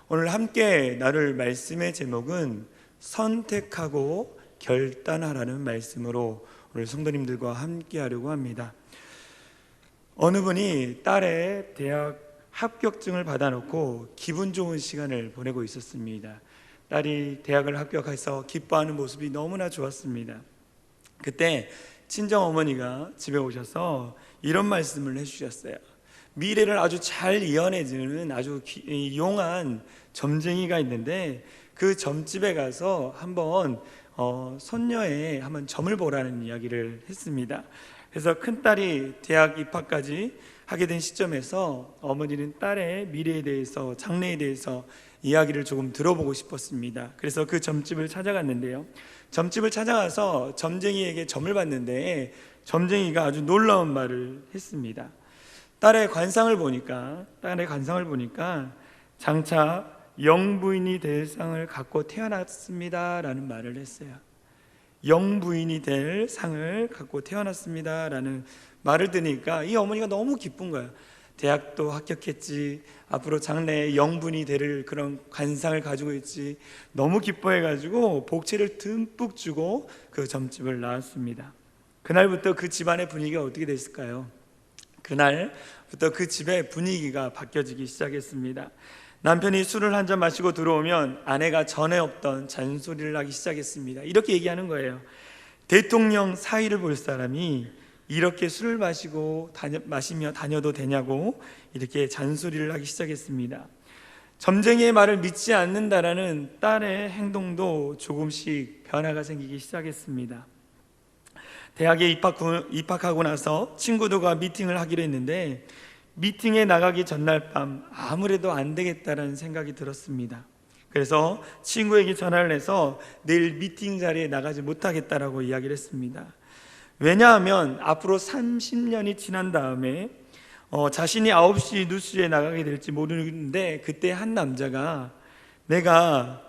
오늘 함께 나눌 말씀의 제목은 선택하고 결단하라는 말씀으로 오늘 성도님들과 함께 하려고 합니다. 어느 분이 딸의 대학 합격증을 받아놓고 기분 좋은 시간을 보내고 있었습니다. 딸이 대학을 합격해서 기뻐하는 모습이 너무나 좋았습니다. 그때 친정어머니가 집에 오셔서 이런 말씀을 해주셨어요. 미래를 아주 잘 이어내주는 아주 용한 점쟁이가 있는데 그 점집에 가서 한번 손녀의 한번 점을 보라는 이야기를 했습니다. 그래서 큰딸이 대학 입학까지 하게 된 시점에서 어머니는 딸의 미래에 대해서, 장래에 대해서 이야기를 조금 들어보고 싶었습니다. 그래서 그 점집을 찾아갔는데요, 점집을 찾아가서 점쟁이에게 점을 봤는데 점쟁이가 아주 놀라운 말을 했습니다. 딸의 관상을 보니까 장차 영부인이 될 상을 갖고 태어났습니다 라는 말을 했어요. 영부인이 될 상을 갖고 태어났습니다 라는 말을 들으니까 이 어머니가 너무 기쁜 거예요. 대학도 합격했지, 앞으로 장래에 영부인이 될 그런 관상을 가지고 있지, 너무 기뻐해가지고 복채를 듬뿍 주고 그 점집을 나왔습니다. 그날부터 그 집안의 분위기가 어떻게 됐을까요? 그날부터 그 집의 분위기가 바뀌어지기 시작했습니다. 남편이 술을 한 잔 마시고 들어오면 아내가 전에 없던 잔소리를 하기 시작했습니다. 이렇게 얘기하는 거예요. 대통령 사위를 볼 사람이 이렇게 술을 마시며 다녀도 되냐고 이렇게 잔소리를 하기 시작했습니다. 점쟁이의 말을 믿지 않는다라는 딸의 행동도 조금씩 변화가 생기기 시작했습니다. 대학에 입학하고 나서 친구들과 미팅을 하기로 했는데 미팅에 나가기 전날 밤 아무래도 안 되겠다라는 생각이 들었습니다. 그래서 친구에게 전화를 해서 내일 미팅 자리에 나가지 못하겠다라고 이야기를 했습니다. 왜냐하면 앞으로 30년이 지난 다음에 자신이 9시 뉴스에 나가게 될지 모르는데 그때 한 남자가 내가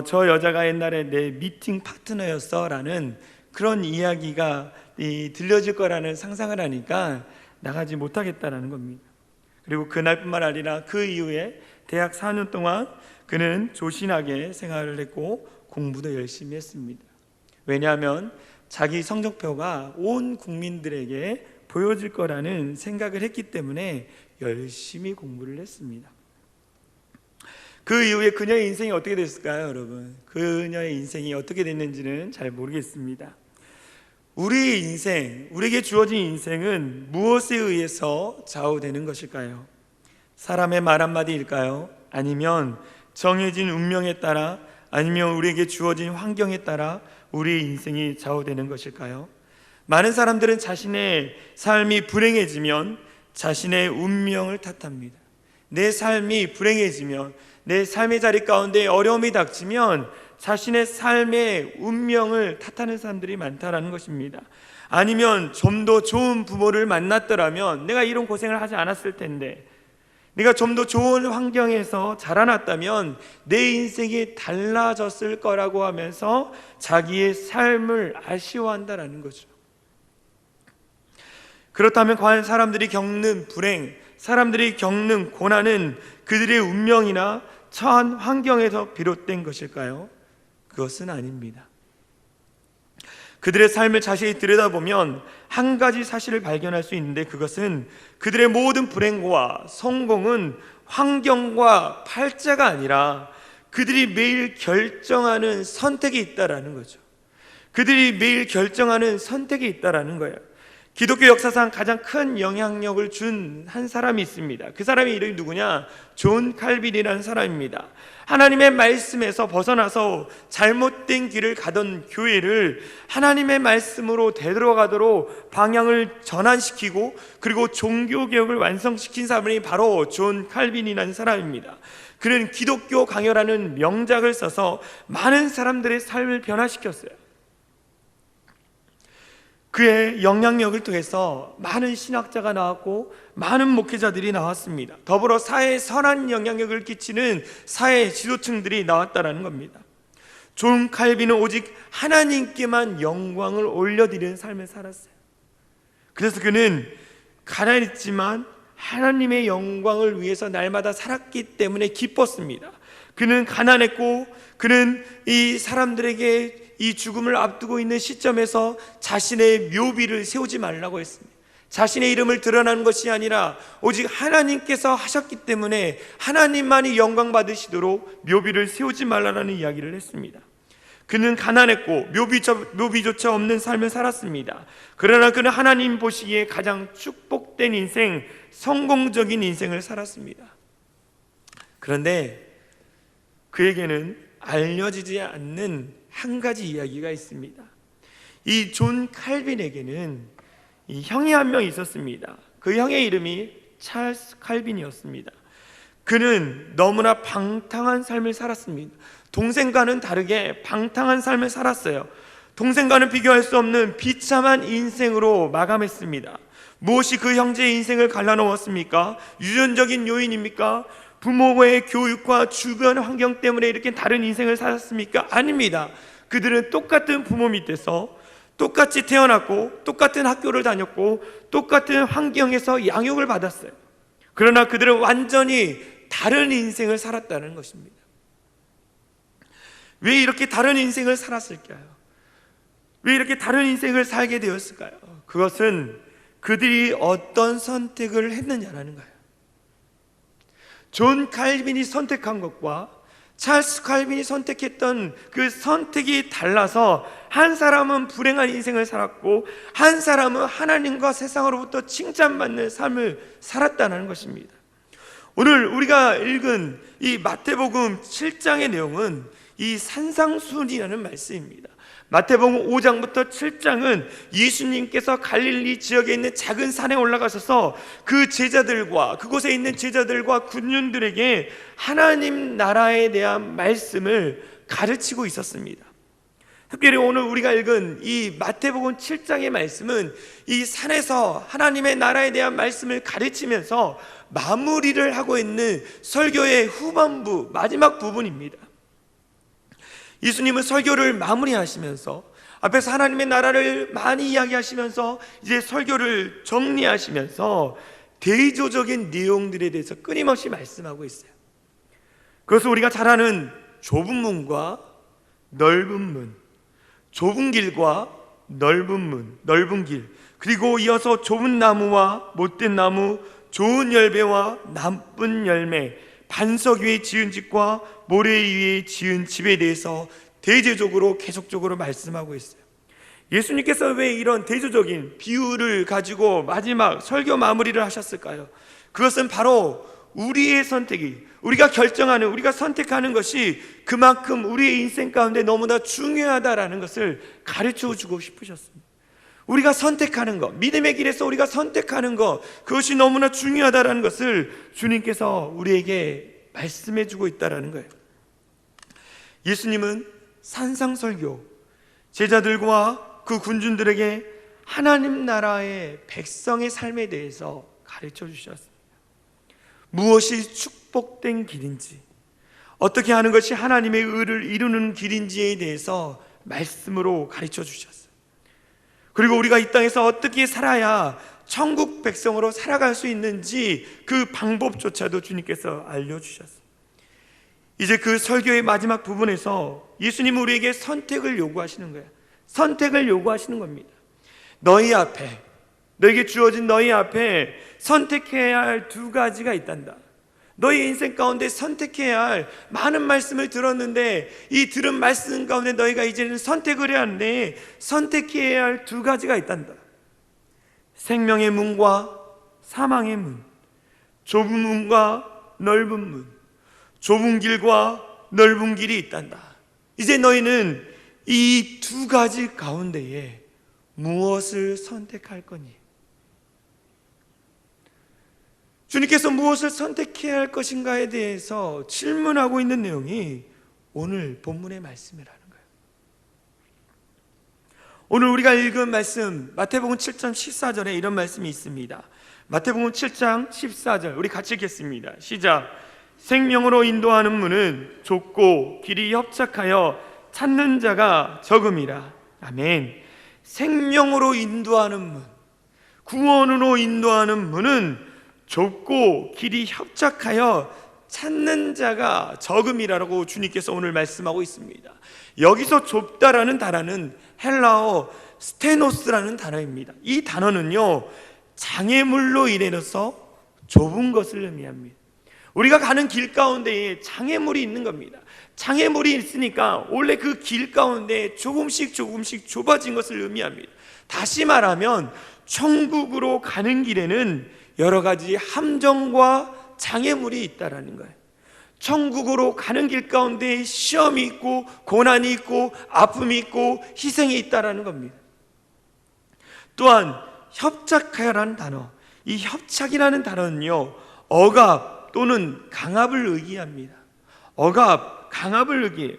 저 여자가 옛날에 내 미팅 파트너였어 라는 그런 이야기가 들려질 거라는 상상을 하니까 나가지 못하겠다라는 겁니다. 그리고 그날뿐만 아니라 그 이후에 대학 4년 동안 그는 조신하게 생활을 했고 공부도 열심히 했습니다. 왜냐하면 자기 성적표가 온 국민들에게 보여질 거라는 생각을 했기 때문에 열심히 공부를 했습니다. 그 이후에 그녀의 인생이 어떻게 됐을까요, 여러분? 그녀의 인생이 어떻게 됐는지는 잘 모르겠습니다. 우리의 인생, 우리에게 주어진 인생은 무엇에 의해서 좌우되는 것일까요? 사람의 말 한마디일까요? 아니면 정해진 운명에 따라, 아니면 우리에게 주어진 환경에 따라 우리의 인생이 좌우되는 것일까요? 많은 사람들은 자신의 삶이 불행해지면 자신의 운명을 탓합니다. 내 삶이 불행해지면, 내 삶의 자리 가운데 어려움이 닥치면 자신의 삶의 운명을 탓하는 사람들이 많다라는 것입니다. 아니면 좀 더 좋은 부모를 만났더라면 내가 이런 고생을 하지 않았을 텐데, 내가 좀 더 좋은 환경에서 자라났다면 내 인생이 달라졌을 거라고 하면서 자기의 삶을 아쉬워한다라는 거죠. 그렇다면 과연 사람들이 겪는 불행, 사람들이 겪는 고난은 그들의 운명이나 처한 환경에서 비롯된 것일까요? 그것은 아닙니다. 그들의 삶을 자세히 들여다보면 한 가지 사실을 발견할 수 있는데, 그것은 그들의 모든 불행과 성공은 환경과 팔자가 아니라 그들이 매일 결정하는 선택이 있다라는 거죠. 그들이 매일 결정하는 선택이 있다라는 거예요. 기독교 역사상 가장 큰 영향력을 준 한 사람이 있습니다. 그 사람의 이름이 누구냐? 존 칼빈이라는 사람입니다. 하나님의 말씀에서 벗어나서 잘못된 길을 가던 교회를 하나님의 말씀으로 되돌아가도록 방향을 전환시키고, 그리고 종교개혁을 완성시킨 사람이 바로 존 칼빈이라는 사람입니다. 그는 기독교 강요라는 명작을 써서 많은 사람들의 삶을 변화시켰어요. 그의 영향력을 통해서 많은 신학자가 나왔고 많은 목회자들이 나왔습니다. 더불어 사회에 선한 영향력을 끼치는 사회 지도층들이 나왔다는 겁니다. 존 칼빈은 오직 하나님께만 영광을 올려드리는 삶을 살았어요. 그래서 그는 가난했지만 하나님의 영광을 위해서 날마다 살았기 때문에 기뻤습니다. 그는 가난했고 그는 이 사람들에게 이 죽음을 앞두고 있는 시점에서 자신의 묘비를 세우지 말라고 했습니다. 자신의 이름을 드러나는 것이 아니라 오직 하나님께서 하셨기 때문에 하나님만이 영광 받으시도록 묘비를 세우지 말라는 이야기를 했습니다. 그는 가난했고 묘비조차 없는 삶을 살았습니다. 그러나 그는 하나님 보시기에 가장 축복된 인생, 성공적인 인생을 살았습니다. 그런데 그에게는 알려지지 않는 한 가지 이야기가 있습니다. 이 존 칼빈에게는 이 형이 한 명 있었습니다. 그 형의 이름이 찰스 칼빈이었습니다. 그는 너무나 방탕한 삶을 살았습니다. 동생과는 다르게 방탕한 삶을 살았어요. 동생과는 비교할 수 없는 비참한 인생으로 마감했습니다. 무엇이 그 형제의 인생을 갈라놓았습니까? 유전적인 요인입니까? 부모의 교육과 주변 환경 때문에 이렇게 다른 인생을 살았습니까? 아닙니다. 그들은 똑같은 부모 밑에서 똑같이 태어났고 똑같은 학교를 다녔고 똑같은 환경에서 양육을 받았어요. 그러나 그들은 완전히 다른 인생을 살았다는 것입니다. 왜 이렇게 다른 인생을 살았을까요? 왜 이렇게 다른 인생을 살게 되었을까요? 그것은 그들이 어떤 선택을 했느냐라는 거예요. 존 칼빈이 선택한 것과 찰스 칼빈이 선택했던 그 선택이 달라서 한 사람은 불행한 인생을 살았고 한 사람은 하나님과 세상으로부터 칭찬받는 삶을 살았다는 것입니다. 오늘 우리가 읽은 이 마태복음 7장의 내용은 이 산상수훈이라는 말씀입니다. 마태복음 5장부터 7장은 예수님께서 갈릴리 지역에 있는 작은 산에 올라가셔서 그 제자들과 그곳에 있는 제자들과 군중들에게 하나님 나라에 대한 말씀을 가르치고 있었습니다. 특별히 오늘 우리가 읽은 이 마태복음 7장의 말씀은 이 산에서 하나님의 나라에 대한 말씀을 가르치면서 마무리를 하고 있는 설교의 후반부 마지막 부분입니다. 예수님은 설교를 마무리하시면서 앞에서 하나님의 나라를 많이 이야기하시면서 이제 설교를 정리하시면서 대조적인 내용들에 대해서 끊임없이 말씀하고 있어요. 그것은 우리가 잘 아는 좁은 문과 넓은 문, 좁은 길과 넓은 문, 넓은 길, 그리고 이어서 좁은 나무와 못된 나무, 좋은 열매와 나쁜 열매, 반석 위에 지은 집과 모래 위에 지은 집에 대해서 대제적으로 계속적으로 말씀하고 있어요. 예수님께서 왜 이런 대조적인 비유를 가지고 마지막 설교 마무리를 하셨을까요? 그것은 바로 우리의 선택이, 우리가 결정하는, 우리가 선택하는 것이 그만큼 우리의 인생 가운데 너무나 중요하다라는 것을 가르쳐 주고 싶으셨습니다. 우리가 선택하는 것, 믿음의 길에서 우리가 선택하는 것, 그것이 너무나 중요하다라는 것을 주님께서 우리에게 말씀해 주고 있다라는 거예요. 예수님은 산상설교, 제자들과 그 군중들에게 하나님 나라의 백성의 삶에 대해서 가르쳐 주셨습니다. 무엇이 축복된 길인지, 어떻게 하는 것이 하나님의 의를 이루는 길인지에 대해서 말씀으로 가르쳐 주셨어요. 그리고 우리가 이 땅에서 어떻게 살아야 천국 백성으로 살아갈 수 있는지 그 방법조차도 주님께서 알려주셨어요. 이제 그 설교의 마지막 부분에서 예수님은 우리에게 선택을 요구하시는 거예요. 선택을 요구하시는 겁니다. 너희 앞에, 너에게 주어진 너희 앞에 선택해야 할 두 가지가 있단다. 너희 인생 가운데 선택해야 할 많은 말씀을 들었는데 이 들은 말씀 가운데 너희가 이제는 선택을 해야 하는데 선택해야 할 두 가지가 있단다. 생명의 문과 사망의 문, 좁은 문과 넓은 문, 좁은 길과 넓은 길이 있단다. 이제 너희는 이 두 가지 가운데에 무엇을 선택할 거니? 주님께서 무엇을 선택해야 할 것인가에 대해서 질문하고 있는 내용이 오늘 본문의 말씀이라는 거예요. 오늘 우리가 읽은 말씀 마태복음 7장 14절에 이런 말씀이 있습니다. 마태복음 7장 14절 우리 같이 읽겠습니다. 시작. 생명으로 인도하는 문은 좁고 길이 협착하여 찾는 자가 적음이라. 아멘. 생명으로 인도하는 문, 구원으로 인도하는 문은 좁고 길이 협착하여 찾는 자가 적음이라고 주님께서 오늘 말씀하고 있습니다. 여기서 좁다라는 단어는 헬라어 스테노스라는 단어입니다. 이 단어는요, 장애물로 인해서 좁은 것을 의미합니다. 우리가 가는 길 가운데에 장애물이 있는 겁니다. 장애물이 있으니까 원래 그 길 가운데 조금씩 좁아진 것을 의미합니다. 다시 말하면 천국으로 가는 길에는 여러 가지 함정과 장애물이 있다라는 거예요. 천국으로 가는 길 가운데 시험이 있고 고난이 있고 아픔이 있고 희생이 있다라는 겁니다. 또한 협착하여라는 단어, 이 협착이라는 단어는요, 억압 또는 강압을 의미합니다. 억압, 강압을 의미해요.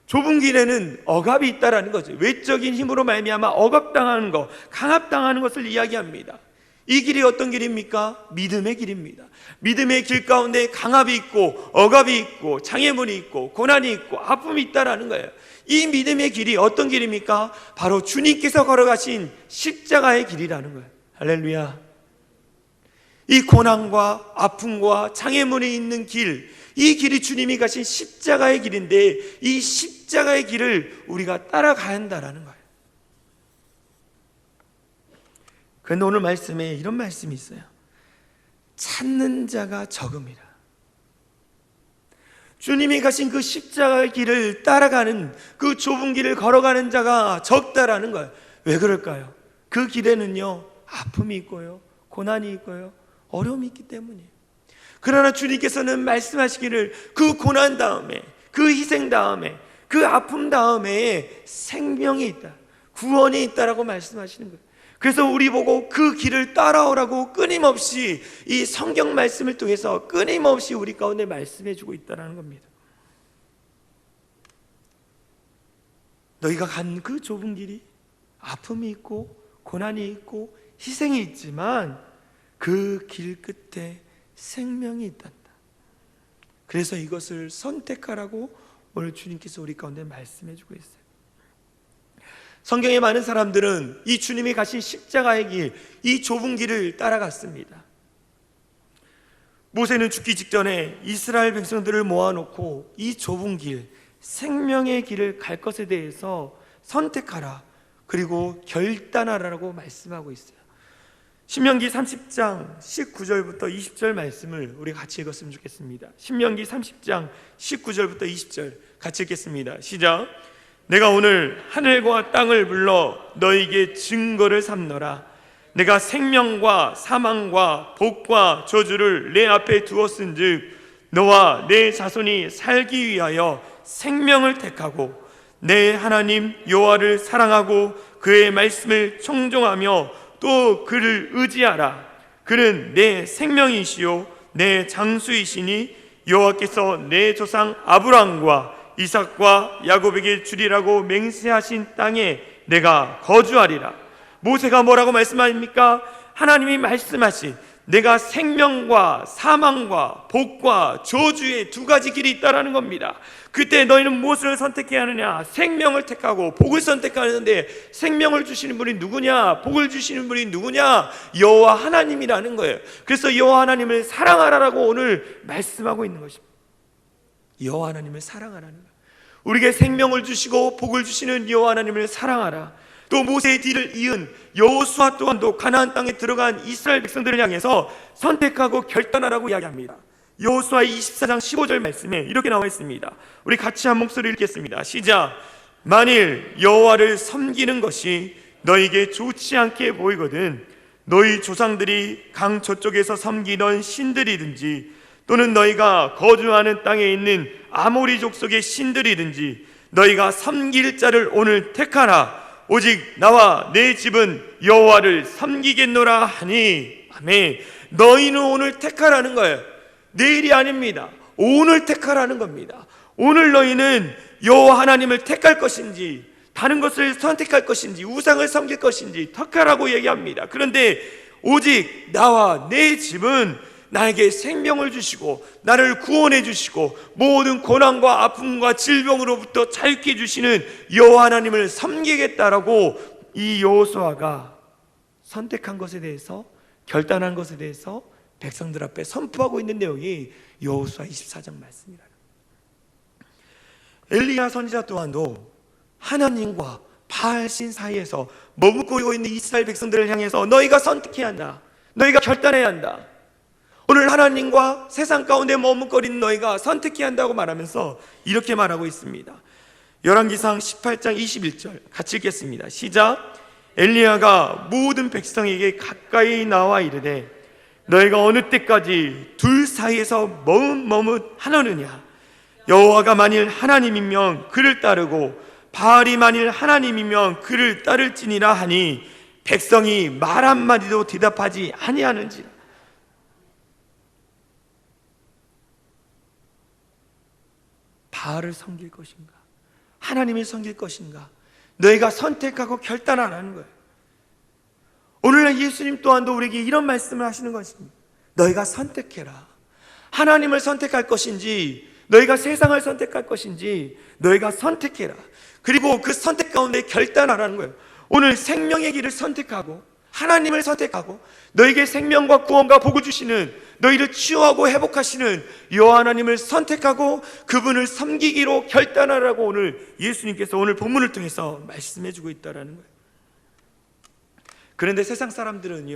좁은 길에는 억압이 있다라는 거죠. 외적인 힘으로 말미암아 억압당하는 것, 강압당하는 것을 이야기합니다. 이 길이 어떤 길입니까? 믿음의 길입니다. 믿음의 길 가운데 강압이 있고 억압이 있고 장애물이 있고 고난이 있고 아픔이 있다라는 거예요. 이 믿음의 길이 어떤 길입니까? 바로 주님께서 걸어가신 십자가의 길이라는 거예요. 할렐루야. 이 고난과 아픔과 장애물이 있는 길, 이 길이 주님이 가신 십자가의 길인데 이 십자가의 길을 우리가 따라가야 한다라는 거예요. 그런데 오늘 말씀에 이런 말씀이 있어요. 찾는 자가 적음이라. 주님이 가신 그 십자가의 길을 따라가는, 그 좁은 길을 걸어가는 자가 적다라는 거예요. 왜 그럴까요? 그 길에는요, 아픔이 있고요, 고난이 있고요, 어려움이 있기 때문이에요. 그러나 주님께서는 말씀하시기를 그 고난 다음에, 그 희생 다음에, 그 아픔 다음에 생명이 있다, 구원이 있다라고 말씀하시는 거예요. 그래서 우리 보고 그 길을 따라오라고 끊임없이 이 성경 말씀을 통해서 끊임없이 우리 가운데 말씀해 주고 있다는 겁니다. 너희가 간 그 좁은 길이 아픔이 있고 고난이 있고 희생이 있지만 그 길 끝에 생명이 있단다. 그래서 이것을 선택하라고 오늘 주님께서 우리 가운데 말씀해 주고 있어요. 성경에 많은 사람들은 이 주님이 가신 십자가의 길, 이 좁은 길을 따라갔습니다. 모세는 죽기 직전에 이스라엘 백성들을 모아놓고 이 좁은 길, 생명의 길을 갈 것에 대해서 선택하라, 그리고 결단하라고 말씀하고 있어요. 신명기 30장 19절부터 20절 말씀을 우리 같이 읽었으면 좋겠습니다. 신명기 30장 19절부터 20절 같이 읽겠습니다. 시작. 내가 오늘 하늘과 땅을 불러 너에게 증거를 삼노라. 내가 생명과 사망과 복과 저주를 내 앞에 두었은즉 너와 내 자손이 살기 위하여 생명을 택하고 내 하나님 여호와를 사랑하고 그의 말씀을 청종하며 또 그를 의지하라. 그는 내 생명이시요 내 장수이시니 여호와께서 내 조상 아브라함과 이삭과 야곱에게 주리라고 맹세하신 땅에 내가 거주하리라. 모세가 뭐라고 말씀합니까? 하나님이 말씀하신 내가 생명과 사망과 복과 저주의 두 가지 길이 있다라는 겁니다. 그때 너희는 무엇을 선택해야 하느냐? 생명을 택하고 복을 선택하는데 생명을 주시는 분이 누구냐? 복을 주시는 분이 누구냐? 여호와 하나님이라는 거예요. 그래서 여호와 하나님을 사랑하라라고 오늘 말씀하고 있는 것입니다. 여호와 하나님을 사랑하라는 거예요. 우리에게 생명을 주시고 복을 주시는 여호와 하나님을 사랑하라. 또 모세의 뒤를 이은 여호수아 또한도 가나안 땅에 들어간 이스라엘 백성들을 향해서 선택하고 결단하라고 이야기합니다. 여호수아 24장 15절 말씀에 이렇게 나와 있습니다. 우리 같이 한 목소리 읽겠습니다. 시작. 만일 여호와를 섬기는 것이 너에게 좋지 않게 보이거든 너희 조상들이 강 저쪽에서 섬기던 신들이든지 또는 너희가 거주하는 땅에 있는 아모리 족속의 신들이든지 너희가 섬길 자를 오늘 택하라. 오직 나와 내 집은 여호와를 섬기겠노라 하니. 아멘. 너희는 오늘 택하라는 거예요. 내일이 아닙니다. 오늘 택하라는 겁니다. 오늘 너희는 여호와 하나님을 택할 것인지 다른 것을 선택할 것인지 우상을 섬길 것인지 택하라고 얘기합니다. 그런데 오직 나와 내 집은 나에게 생명을 주시고 나를 구원해 주시고 모든 고난과 아픔과 질병으로부터 자유케 해주시는 여호와 하나님을 섬기겠다라고 이 여호수아가 선택한 것에 대해서 결단한 것에 대해서 백성들 앞에 선포하고 있는 내용이 여호수아 24장 말씀이라. 엘리야 선지자 또한도 하나님과 바알신 사이에서 머뭇고 있는 이스라엘 백성들을 향해서 너희가 선택해야 한다, 너희가 결단해야 한다, 오늘 하나님과 세상 가운데 머뭇거리는 너희가 선택해야 한다고 말하면서 이렇게 말하고 있습니다. 열왕기상 18장 21절 같이 읽겠습니다. 시작. 엘리야가 모든 백성에게 가까이 나와 이르되 너희가 어느 때까지 둘 사이에서 머뭇하느냐? 여호와가 만일 하나님이면 그를 따르고 바알이 만일 하나님이면 그를 따를지니라 하니 백성이 말 한마디도 대답하지 아니하는지라. 바알을 섬길 것인가, 하나님을 섬길 것인가, 너희가 선택하고 결단 안 하는 거예요. 오늘날 예수님 또한도 우리에게 이런 말씀을 하시는 것입니다. 너희가 선택해라. 하나님을 선택할 것인지 너희가 세상을 선택할 것인지 너희가 선택해라. 그리고 그 선택 가운데 결단하라는 거예요. 오늘 생명의 길을 선택하고 하나님을 선택하고 너에게 생명과 구원과 복을 주시는, 너희를 치유하고 회복하시는 여호와 하나님을 선택하고 그분을 섬기기로 결단하라고 오늘 예수님께서 오늘 본문을 통해서 말씀해 주고 있다는 거예요. 그런데 세상 사람들은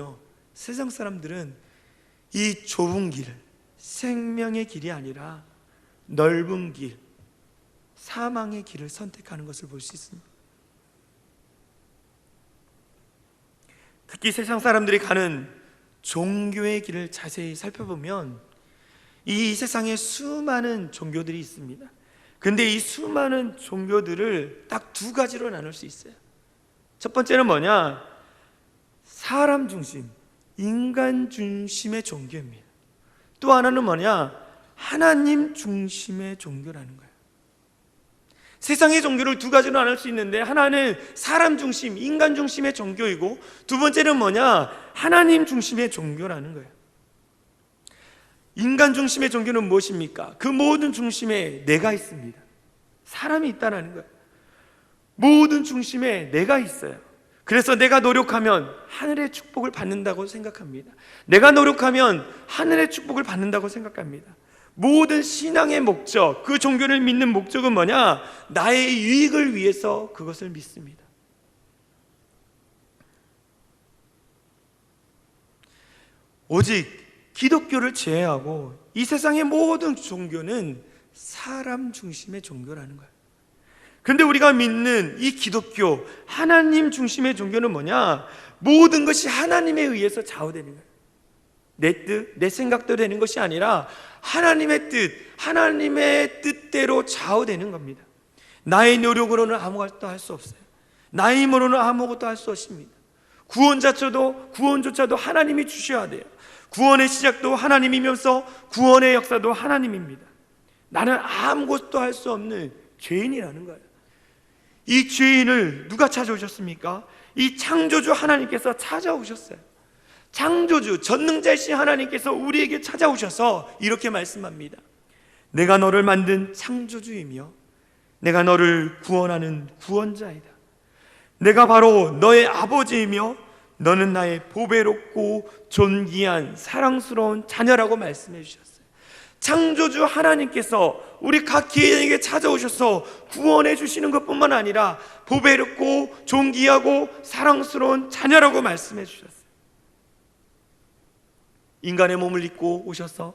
이 좁은 길, 생명의 길이 아니라 넓은 길, 사망의 길을 선택하는 것을 볼 수 있습니다. 특히 세상 사람들이 가는 종교의 길을 자세히 살펴보면 이 세상에 수많은 종교들이 있습니다. 근데 이 수많은 종교들을 딱 두 가지로 나눌 수 있어요. 첫 번째는 뭐냐? 사람 중심, 인간 중심의 종교입니다. 또 하나는 뭐냐? 하나님 중심의 종교라는 거예요. 세상의 종교를 두 가지로 나눌 수 있는데 하나는 사람 중심, 인간 중심의 종교이고 두 번째는 뭐냐? 하나님 중심의 종교라는 거예요. 인간 중심의 종교는 무엇입니까? 그 모든 중심에 내가 있습니다. 사람이 있다는 거예요. 모든 중심에 내가 있어요. 그래서 내가 노력하면 하늘의 축복을 받는다고 생각합니다. 내가 노력하면 하늘의 축복을 받는다고 생각합니다. 모든 신앙의 목적, 그 종교를 믿는 목적은 뭐냐? 나의 유익을 위해서 그것을 믿습니다. 오직 기독교를 제외하고 이 세상의 모든 종교는 사람 중심의 종교라는 거예요. 그런데 우리가 믿는 이 기독교, 하나님 중심의 종교는 뭐냐? 모든 것이 하나님에 의해서 좌우되는 거예요. 내 뜻, 내 생각대로 되는 것이 아니라 하나님의 뜻, 하나님의 뜻대로 좌우되는 겁니다. 나의 노력으로는 아무것도 할 수 없어요. 나의 힘으로는 아무것도 할 수 없습니다. 구원조차도 하나님이 주셔야 돼요. 구원의 시작도 하나님이면서 구원의 역사도 하나님입니다. 나는 아무것도 할 수 없는 죄인이라는 거예요. 이 죄인을 누가 찾아오셨습니까? 이 창조주 하나님께서 찾아오셨어요. 창조주, 전능자이신 하나님께서 우리에게 찾아오셔서 이렇게 말씀합니다. 내가 너를 만든 창조주이며 내가 너를 구원하는 구원자이다. 내가 바로 너의 아버지이며 너는 나의 보배롭고 존귀한 사랑스러운 자녀라고 말씀해 주셨어요. 창조주 하나님께서 우리 각 개인에게 찾아오셔서 구원해 주시는 것뿐만 아니라 보배롭고 존귀하고 사랑스러운 자녀라고 말씀해 주셨어요. 인간의 몸을 입고 오셔서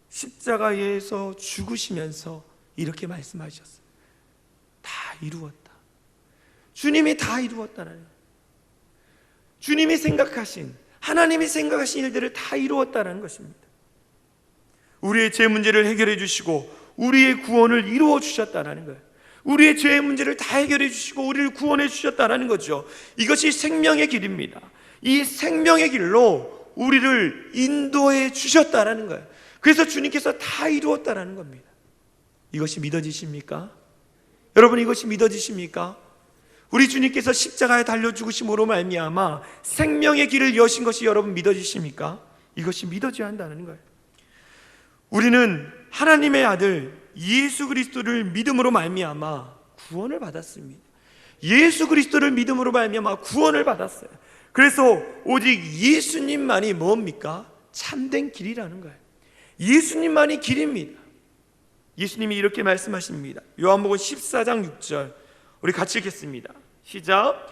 십자가에서 죽으시면서 이렇게 말씀하셨어요. 다 이루었다. 주님이 다 이루었다는 거예요. 주님이 생각하신, 하나님이 생각하신 일들을 다 이루었다는 것입니다. 우리의 죄 문제를 해결해 주시고 우리의 구원을 이루어 주셨다는 거예요. 우리의 죄의 문제를 다 해결해 주시고 우리를 구원해 주셨다는 거죠. 이것이 생명의 길입니다. 이 생명의 길로 우리를 인도해 주셨다는 거예요. 그래서 주님께서 다 이루었다는 겁니다. 이것이 믿어지십니까? 여러분, 이것이 믿어지십니까? 우리 주님께서 십자가에 달려 죽으심으로 말미암아 생명의 길을 여신 것이 여러분 믿어지십니까? 이것이 믿어져야 한다는 거예요. 우리는 하나님의 아들 예수 그리스도를 믿음으로 말미암아 구원을 받았습니다. 예수 그리스도를 믿음으로 말미암아 구원을 받았어요. 그래서 오직 예수님만이 뭡니까? 참된 길이라는 거예요. 예수님만이 길입니다. 예수님이 이렇게 말씀하십니다. 요한복음 14장 6절, 우리 같이 읽겠습니다. 시작.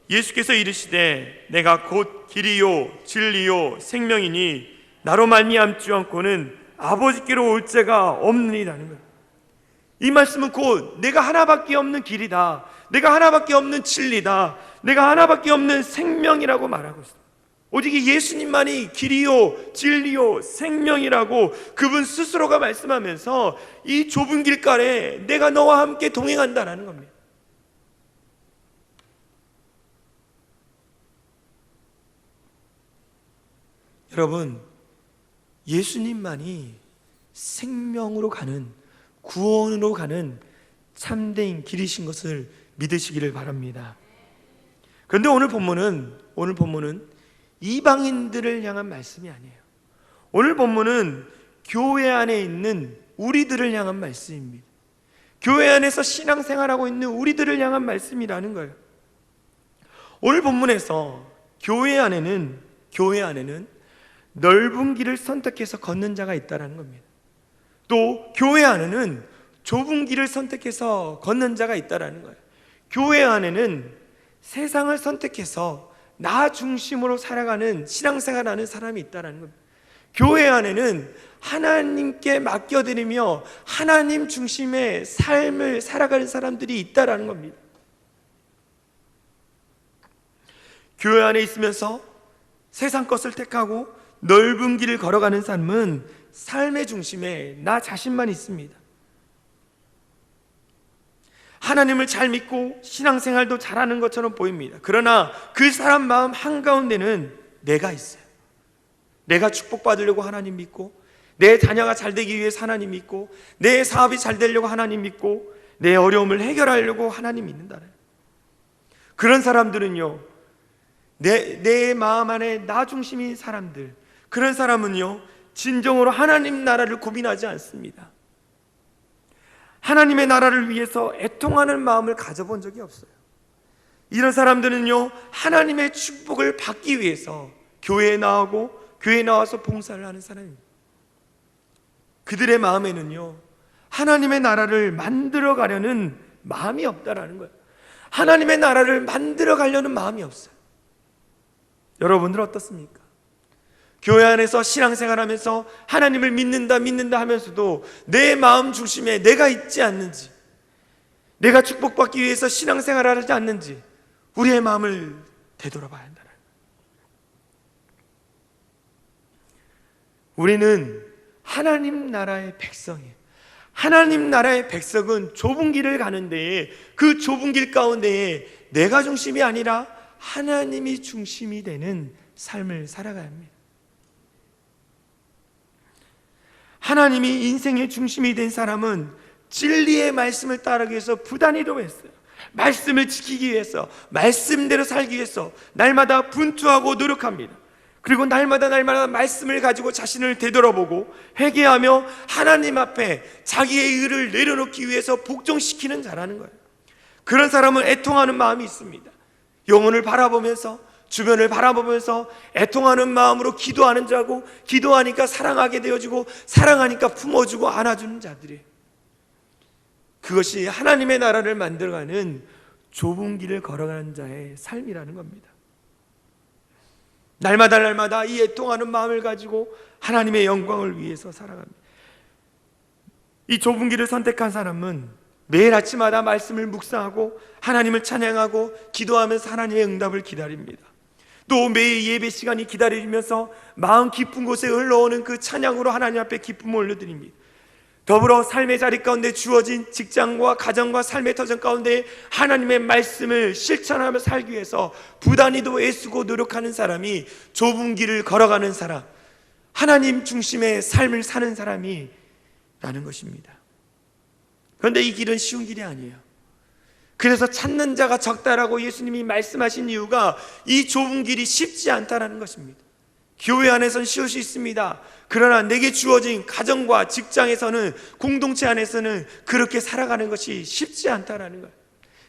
예수께서 이르시되 내가 곧 길이요 진리요 생명이니 나로 말미암지 않고는 아버지께로 올 자가 없느니라는 거예요. 이 말씀은 곧 내가 하나밖에 없는 길이다, 내가 하나밖에 없는 진리다, 내가 하나밖에 없는 생명이라고 말하고 있습니다. 오직 예수님만이 길이요 진리요 생명이라고 그분 스스로가 말씀하면서 이 좁은 길가에 내가 너와 함께 동행한다라는 겁니다. 여러분, 예수님만이 생명으로 가는, 구원으로 가는 참된 길이신 것을 믿으시기를 바랍니다. 그런데 오늘 본문은 이방인들을 향한 말씀이 아니에요. 오늘 본문은 교회 안에 있는 우리들을 향한 말씀입니다. 교회 안에서 신앙생활하고 있는 우리들을 향한 말씀이라는 거예요. 오늘 본문에서 교회 안에는 넓은 길을 선택해서 걷는 자가 있다는 겁니다. 또 교회 안에는 좁은 길을 선택해서 걷는 자가 있다는 거예요. 교회 안에는 세상을 선택해서 나 중심으로 살아가는 신앙생활하는 사람이 있다는 겁니다. 교회 안에는 하나님께 맡겨드리며 하나님 중심의 삶을 살아가는 사람들이 있다는 겁니다. 교회 안에 있으면서 세상 것을 택하고 넓은 길을 걸어가는 삶은 삶의 중심에 나 자신만 있습니다. 하나님을 잘 믿고 신앙생활도 잘하는 것처럼 보입니다. 그러나 그 사람 마음 한가운데는 내가 있어요. 내가 축복받으려고 하나님 믿고, 내 자녀가 잘 되기 위해서 하나님 믿고, 내 사업이 잘 되려고 하나님 믿고, 내 어려움을 해결하려고 하나님 믿는다는, 그런 사람들은요, 내 마음 안에 나 중심인 사람들, 그런 사람은요 진정으로 하나님 나라를 고민하지 않습니다. 하나님의 나라를 위해서 애통하는 마음을 가져본 적이 없어요. 이런 사람들은요 하나님의 축복을 받기 위해서 교회에 나오고 교회에 나와서 봉사를 하는 사람입니다. 그들의 마음에는요 하나님의 나라를 만들어 가려는 마음이 없다라는 거예요. 하나님의 나라를 만들어 가려는 마음이 없어요. 여러분들 어떻습니까? 교회 안에서 신앙생활하면서 하나님을 믿는다 하면서도 내 마음 중심에 내가 있지 않는지, 내가 축복받기 위해서 신앙생활을 하지 않는지 우리의 마음을 되돌아봐야 한다는 거예요. 우리는 하나님 나라의 백성이에요. 하나님 나라의 백성은 좁은 길을 가는 데에, 그 좁은 길 가운데에 내가 중심이 아니라 하나님이 중심이 되는 삶을 살아가야 합니다. 하나님이 인생의 중심이 된 사람은 진리의 말씀을 따르기 위해서 부단히 노력했어요. 말씀을 지키기 위해서, 말씀대로 살기 위해서 날마다 분투하고 노력합니다. 그리고 날마다 말씀을 가지고 자신을 되돌아보고 회개하며 하나님 앞에 자기의 의를 내려놓기 위해서 복종시키는 자라는 거예요. 그런 사람은 애통하는 마음이 있습니다. 영혼을 바라보면서, 주변을 바라보면서 애통하는 마음으로 기도하는 자고, 기도하니까 사랑하게 되어지고, 사랑하니까 품어주고 안아주는 자들이에요. 그것이 하나님의 나라를 만들어가는 좁은 길을 걸어가는 자의 삶이라는 겁니다. 날마다 이 애통하는 마음을 가지고 하나님의 영광을 위해서 살아갑니다. 이 좁은 길을 선택한 사람은 매일 아침마다 말씀을 묵상하고 하나님을 찬양하고 기도하면서 하나님의 응답을 기다립니다. 또 매일 예배 시간이 기다리면서 마음 깊은 곳에 흘러오는 그 찬양으로 하나님 앞에 기쁨을 올려드립니다. 더불어 삶의 자리 가운데 주어진 직장과 가정과 삶의 터전 가운데 하나님의 말씀을 실천하며 살기 위해서 부단히도 애쓰고 노력하는 사람이 좁은 길을 걸어가는 사람, 하나님 중심의 삶을 사는 사람이 라는 것입니다. 그런데 이 길은 쉬운 길이 아니에요. 그래서 찾는 자가 적다라고 예수님이 말씀하신 이유가 이 좁은 길이 쉽지 않다라는 것입니다. 교회 안에서는 쉬울 수 있습니다. 그러나 내게 주어진 가정과 직장에서는, 공동체 안에서는 그렇게 살아가는 것이 쉽지 않다라는 거예요.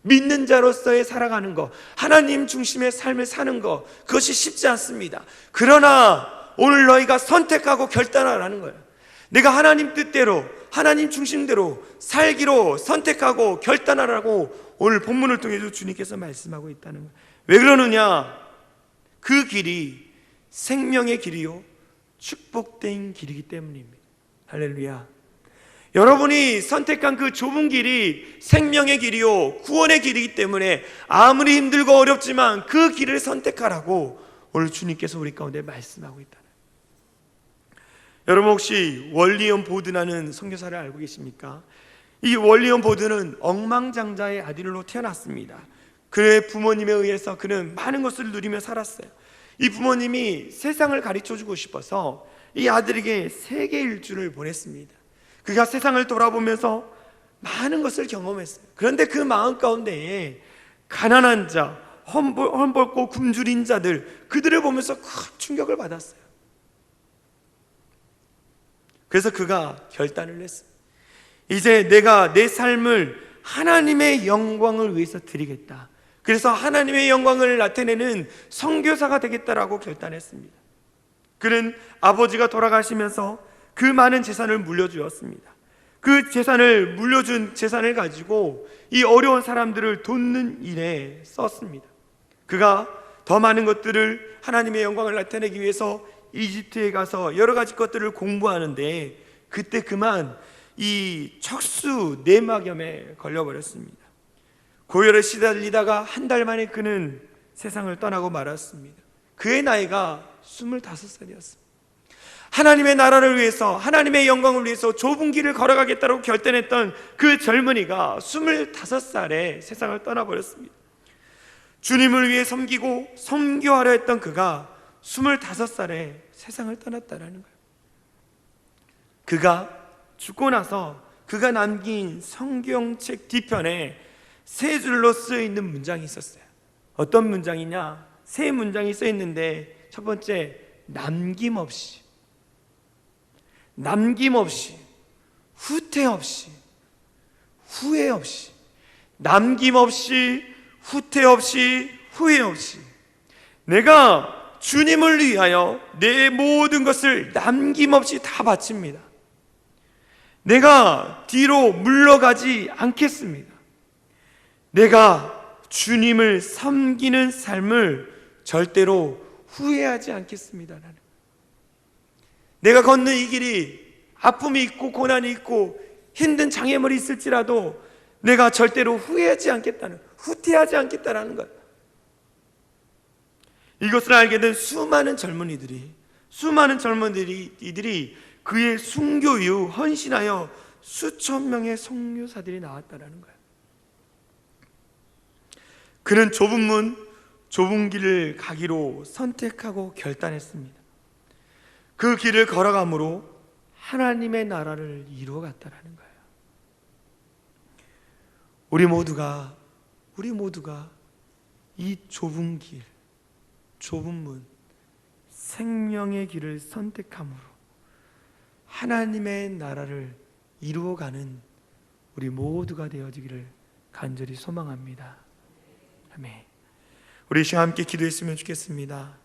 믿는 자로서의 살아가는 것, 하나님 중심의 삶을 사는 것, 그것이 쉽지 않습니다. 그러나 오늘 너희가 선택하고 결단하라는 거예요. 내가 하나님 뜻대로, 하나님 중심대로 살기로 선택하고 결단하라고 오늘 본문을 통해서 주님께서 말씀하고 있다는 거예요. 왜 그러느냐? 그 길이 생명의 길이요 축복된 길이기 때문입니다. 할렐루야. 여러분이 선택한 그 좁은 길이 생명의 길이요 구원의 길이기 때문에 아무리 힘들고 어렵지만 그 길을 선택하라고 오늘 주님께서 우리 가운데 말씀하고 있다는. 여러분 혹시 월리엄 보드라는 선교사를 알고 계십니까? 이 월리엄 보드는 억만장자의 아들로 태어났습니다. 그의 부모님에 의해서 그는 많은 것을 누리며 살았어요. 이 부모님이 세상을 가르쳐주고 싶어서 이 아들에게 세계 일주를 보냈습니다. 그가 세상을 돌아보면서 많은 것을 경험했어요. 그런데 그 마음 가운데에 가난한 자, 험벌고 굶주린 자들, 그들을 보면서 큰 충격을 받았어요. 그래서 그가 결단을 했어요. 이제 내가 내 삶을 하나님의 영광을 위해서 드리겠다. 그래서 하나님의 영광을 나타내는 선교사가 되겠다라고 결단했습니다. 그는 아버지가 돌아가시면서 그 많은 재산을 물려주었습니다. 그 재산을 물려준 재산을 가지고 이 어려운 사람들을 돕는 일에 썼습니다. 그가 더 많은 것들을 하나님의 영광을 나타내기 위해서 이집트에 가서 여러 가지 것들을 공부하는데 그때 그만 이 척수 내막염에 걸려버렸습니다. 고열에 시달리다가 한 달 만에 그는 세상을 떠나고 말았습니다. 그의 나이가 25살이었습니다. 하나님의 나라를 위해서, 하나님의 영광을 위해서 좁은 길을 걸어가겠다고 결단했던 그 젊은이가 25살에 세상을 떠나버렸습니다. 주님을 위해 섬기고 선교하려 했던 그가 25살에 세상을 떠났다는 거예요. 그가 죽고 나서 그가 남긴 성경책 뒤편에 세 줄로 쓰여 있는 문장이 있었어요. 어떤 문장이냐? 세 문장이 써 있는데 첫 번째, 남김없이, 후퇴 없이, 후회 없이, 남김없이, 후퇴 없이, 후회 없이, 내가 주님을 위하여 내 모든 것을 남김없이 다 바칩니다. 내가 뒤로 물러가지 않겠습니다. 내가 주님을 섬기는 삶을 절대로 후회하지 않겠습니다. 내가 걷는 이 길이 아픔이 있고 고난이 있고 힘든 장애물이 있을지라도 내가 절대로 후회하지 않겠다는, 후퇴하지 않겠다라는 것. 이것을 알게 된 수많은 젊은이들이 그의 순교 이후 헌신하여 수천 명의 선교사들이 나왔다라는 거예요. 그는 좁은 문, 좁은 길을 가기로 선택하고 결단했습니다. 그 길을 걸어감으로 하나님의 나라를 이루어갔다라는 거예요. 우리 모두가 이 좁은 길, 좁은 문, 생명의 길을 선택함으로 하나님의 나라를 이루어가는 우리 모두가 되어지기를 간절히 소망합니다. 아멘. 우리 시간 함께 기도했으면 좋겠습니다.